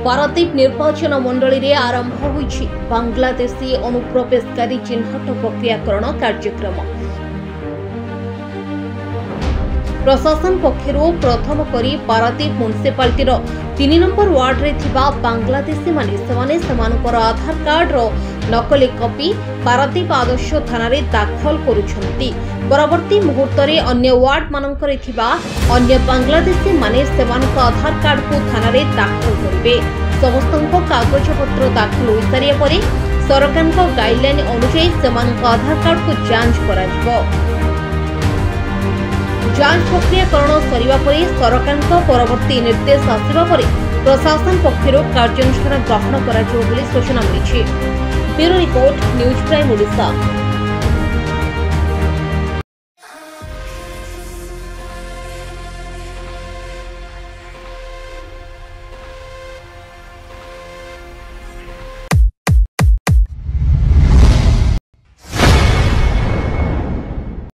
पारादीप निर्वाचन मंडली रे आरंभ होईछि बांग्लादेशी अनुप्रवेशकारी चिन्हट प्रक्रियाकरण कार्यक्रम। प्रशासन पक्षर प्रथम करी पारादीप म्युनिसिपालिटी 3 नंबर वार्ड रे थिबा बांग्लादेशी माने आधार कार्ड रो नकली कॉपी पारादीप आदर्श थाना रे दाखल करुछंती। परवर्ती मुहूर्त रे अन्य वार्ड मानकरे थिबा अन्य बांग्लादेशी माने सेमानक आधार कार्ड को थाना रे दाखल करिवे। समस्त कागज पत्र दाखल होई सारिया परे सरकार गाइडलाइन अनुसार सेमानक आधार कार्ड को जांच करा। जांच प्रक्रियाकरण सरिबा परे सरकार परवर्ती निर्देश आसिबा परे प्रशासन पक्षर कार्यानुष्ठान ग्रहण करा जिवो बोली सूचना मिलिछि। Bureau report news prime Odisha.